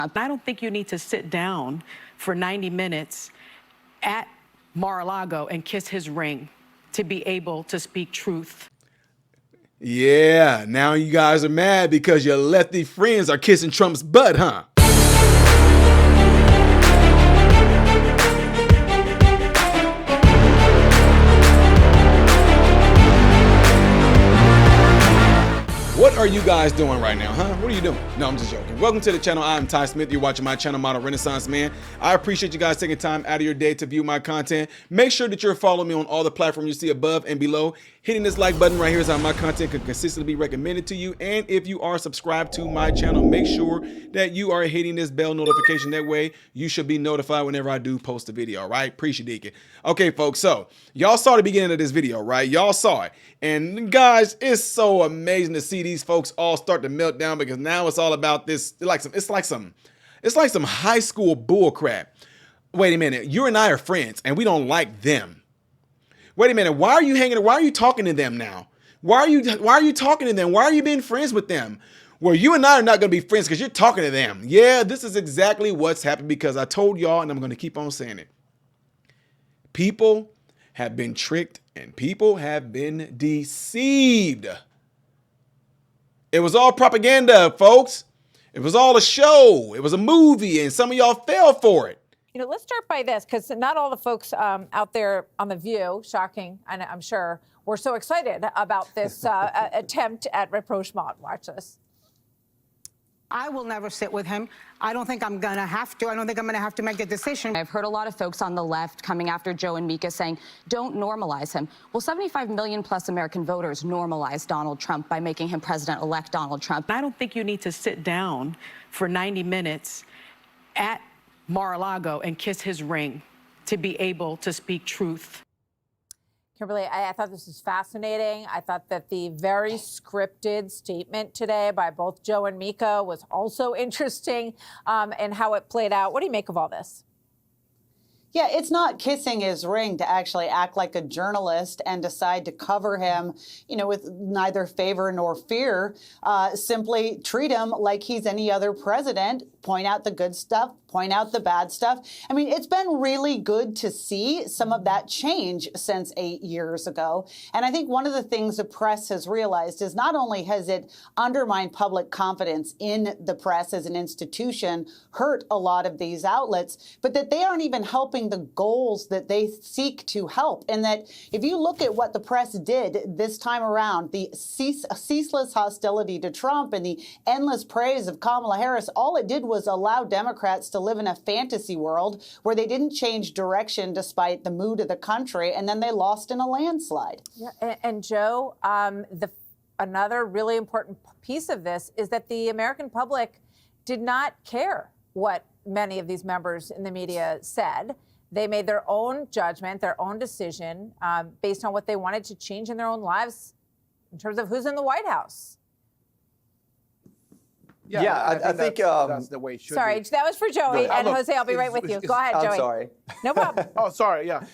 I don't think you need to sit down for 90 minutes at Mar-a-Lago and kiss his ring to be able to speak truth. Yeah, now you guys are mad because your lefty friends are kissing Trump's butt, huh? What are you guys doing right now, huh? What are you doing? No, I'm just joking. Welcome to the channel. I'm Ty Smith. You're watching my channel, Model Renaissance Man. I appreciate you guys taking time out of your day to view my content. Make sure that you're following me on all the platforms you see above and below. Hitting this like button right here is how my content can consistently be recommended to you. And if you are subscribed to my channel, make sure that you are hitting this bell notification. That way, you should be notified whenever I do post a video, all right? Appreciate it. Okay, folks, so y'all saw the beginning of this video, right? Y'all saw it. And guys, it's so amazing to see these folks all start to melt down because now it's all about this. It's like some high school bull crap. Wait a minute, you and I are friends and we don't like them. Wait a minute, why are you hanging? Why are you talking to them now? Why are you talking to them? Why are you being friends with them? Well, you and I are not going to be friends because you're talking to them. Yeah, this is exactly what's happened because I told y'all and I'm going to keep on saying it. People have been tricked and people have been deceived. It was all propaganda, folks. It was all a show. It was a movie, and some of y'all fell for it. You know, let's start by this, because not all the folks out there on The View, shocking, and I'm sure, were so excited about this attempt at rapprochement. Watch this. I will never sit with him. I don't think I'm going to have to. I don't think I'm going to have to make a decision. I've heard a lot of folks on the left coming after Joe and Mika saying, don't normalize him. Well, 75 million plus American voters normalized Donald Trump by making him President-elect Donald Trump. I don't think you need to sit down for 90 minutes at Mar-a-Lago and kiss his ring to be able to speak truth. Kimberly, I thought this was fascinating. I thought that the very scripted statement today by both Joe and Mika was also interesting and how it played out. What do you make of all this? Yeah, it's not kissing his ring to actually act like a journalist and decide to cover him, you know, with neither favor nor fear. Simply treat him like he's any other president. Point out the good stuff, point out the bad stuff. I mean, it's been really good to see some of that change since 8 years ago. And I think one of the things the press has realized is not only has it undermined public confidence in the press as an institution, hurt a lot of these outlets, but that they aren't even helping the goals that they seek to help. And that if you look at what the press did this time around, the ceaseless hostility to Trump and the endless praise of Kamala Harris, all it did was allow Democrats to live in a fantasy world where they didn't change direction despite the mood of the country, and then they lost in a landslide. Yeah, and Joe, another really important piece of this is that the American public did not care what many of these members in the media said. They made their own judgment, their own decision based on what they wanted to change in their own lives in terms of who's in the White House. Yeah, I think that's the way it should Sorry, be. that was for Joey. And Jose, I'll be right with you. Go ahead, Joey. I'm sorry. No problem. Oh, sorry, yeah.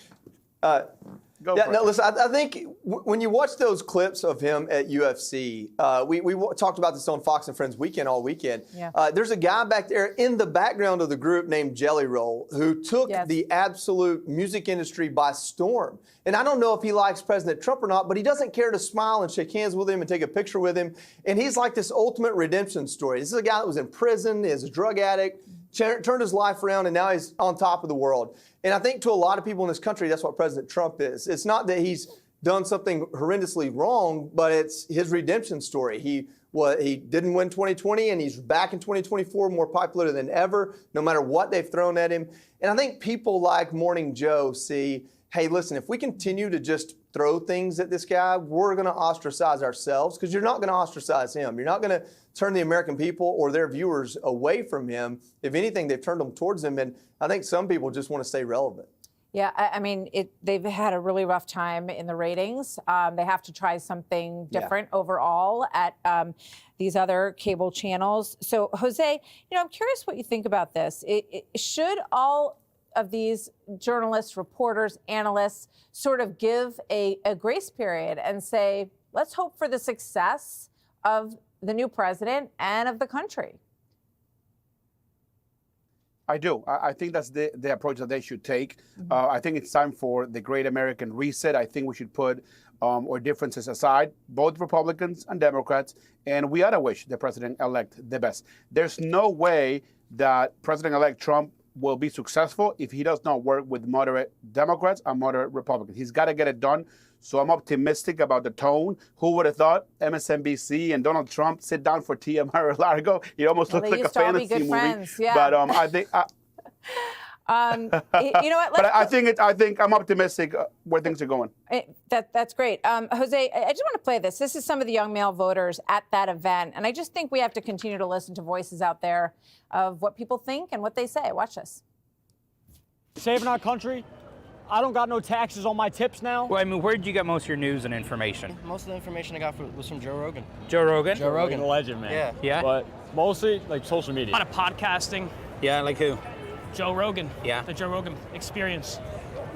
Go for it. Listen, I think when you watch those clips of him at UFC, we talked about this on Fox and Friends Weekend all weekend. Yeah. There's a guy back there in the background of the group named Jelly Roll who took the absolute music industry by storm. And I don't know if he likes President Trump or not, but he doesn't care to smile and shake hands with him and take a picture with him. And he's like this ultimate redemption story. This is a guy that was in prison, is a drug addict, turned his life around, and now he's on top of the world. And I think to a lot of people in this country, that's what President Trump is. It's not that he's done something horrendously wrong, but it's his redemption story. He didn't win 2020, and he's back in 2024, more popular than ever, no matter what they've thrown at him. And I think people like Morning Joe see, hey, listen, if we continue to just throw things at this guy, we're going to ostracize ourselves, because you're not going to ostracize him. You're not going to turn the American people or their viewers away from him. If anything, they've turned them towards him. And I think some people just want to stay relevant. Yeah, I mean, they've had a really rough time in the ratings. They have to try something different overall at these other cable channels. So, Jose, I'm curious what you think about this. Should all of these journalists, reporters, analysts sort of give a grace period and say, let's hope for the success of the new president and of the country? I do. I think that's the approach that they should take. I think it's time for the great American reset. I think we should put our differences aside, both Republicans and Democrats, and we ought to wish the president-elect the best. There's no way that President-elect Trump will be successful if he does not work with moderate Democrats and moderate Republicans. He's got to get it done. So I'm optimistic about the tone. Who would have thought MSNBC and Donald Trump sit down for tea at Mar-a-Lago? It almost looks like a fantasy movie. Friends, yeah. But I think, you know what? but I think I'm optimistic where things are going. That's great, Jose. I just want to play this. This is some of the young male voters at that event, and I just think we have to continue to listen to voices out there of what people think and what they say. Watch this. Saving our country. I don't got no taxes on my tips now. Well, I mean, where did you get most of your news and information? Most of the information I got was from Joe Rogan. Joe Rogan? Joe Rogan. A legend, man. Yeah. Yeah? But mostly, like, social media. A lot of podcasting. Yeah, like who? Joe Rogan. Yeah. The Joe Rogan Experience.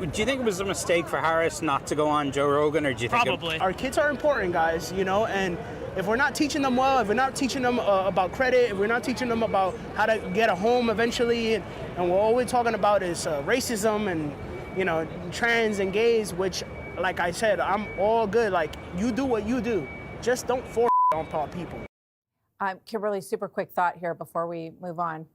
Do you think it was a mistake for Harris not to go on Joe Rogan, or do you think Probably. Our kids are important, guys, you know, and if we're not teaching them well, if we're not teaching them about credit, if we're not teaching them about how to get a home eventually, and we're always talking about is racism and, you know, trans and gays, which, like I said, I'm all good. Like, you do what you do. Just don't force on people. Kimberly, super quick thought here before we move on.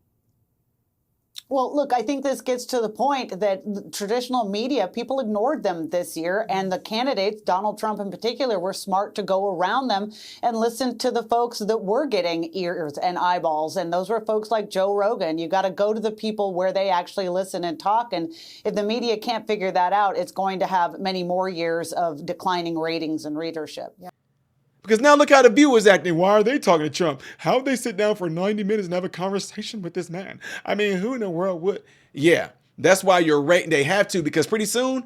Well, look, I think this gets to the point that traditional media, people ignored them this year, and the candidates, Donald Trump in particular, were smart to go around them and listen to the folks that were getting ears and eyeballs, and those were folks like Joe Rogan. You got to go to the people where they actually listen and talk, and if the media can't figure that out, it's going to have many more years of declining ratings and readership. Yeah. Because now look how the viewers acting. Why are they talking to Trump? How would they sit down for 90 minutes and have a conversation with this man? I mean, who in the world would? Yeah, that's why your rating, they have to, because pretty soon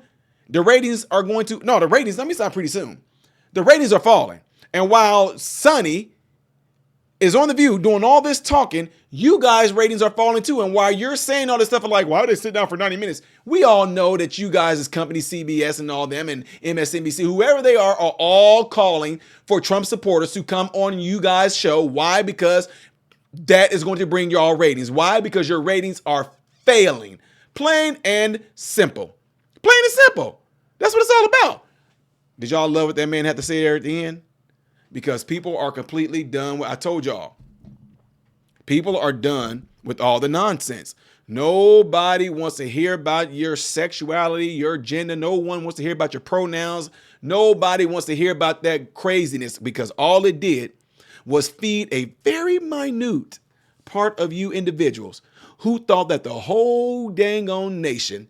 the ratings are going to, no, the ratings, let me stop pretty soon. The ratings are falling. And while Sonny is on The View doing all this talking, you guys' ratings are falling too. And while you're saying all this stuff, like, why would they sit down for 90 minutes? We all know that you guys' company, CBS and all them, and MSNBC, whoever they are all calling for Trump supporters to come on you guys' show. Why? Because that is going to bring y'all ratings. Why? Because your ratings are failing. Plain and simple. Plain and simple. That's what it's all about. Did y'all love what that man had to say there at the end? Because people are completely done with, I told y'all, people are done with all the nonsense. Nobody wants to hear about your sexuality, your gender. No one wants to hear about your pronouns. Nobody wants to hear about that craziness, because all it did was feed a very minute part of you individuals who thought that the whole dang on nation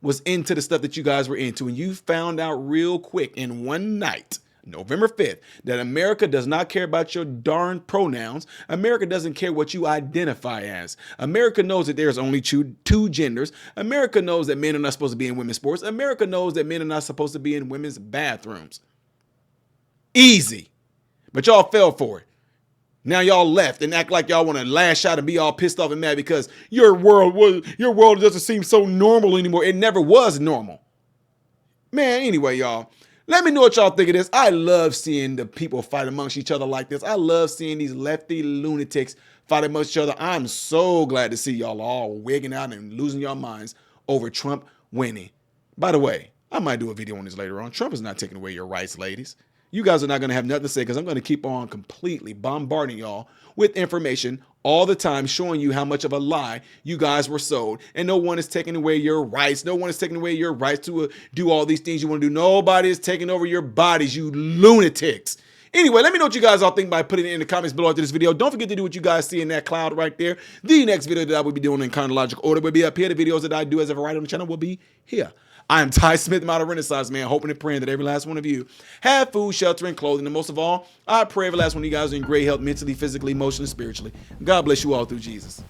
was into the stuff that you guys were into. And you found out real quick in one night, November 5th, that America does not care about your darn pronouns. America doesn't care what you identify as. America knows that there's only two genders. America knows that men are not supposed to be in women's sports. America knows that men are not supposed to be in women's bathrooms. Easy. But y'all fell for it. Now y'all left and act like y'all want to lash out and be all pissed off and mad because your world doesn't seem so normal anymore. It never was normal. Man, anyway, y'all. Let me know what y'all think of this. I love seeing the people fight amongst each other like this. I love seeing these lefty lunatics fight amongst each other. I'm so glad to see y'all all wigging out and losing your minds over Trump winning. By the way, I might do a video on this later on. Trump is not taking away your rights, ladies. You guys are not going to have nothing to say because I'm going to keep on completely bombarding y'all with information all the time, showing you how much of a lie you guys were sold. And no one is taking away your rights. No one is taking away your rights to do all these things you want to do. Nobody is taking over your bodies, you lunatics. Anyway, let me know what you guys all think by putting it in the comments below after this video. Don't forget to do what you guys see in that cloud right there. The next video that I will be doing in chronological order will be up here. The videos that I do as ever right on the channel will be here. I'm Ty Smith, Model Renaissance Man, hoping and praying that every last one of you have food, shelter, and clothing. And most of all, I pray every last one of you guys are in great health mentally, physically, emotionally, spiritually. God bless you all through Jesus.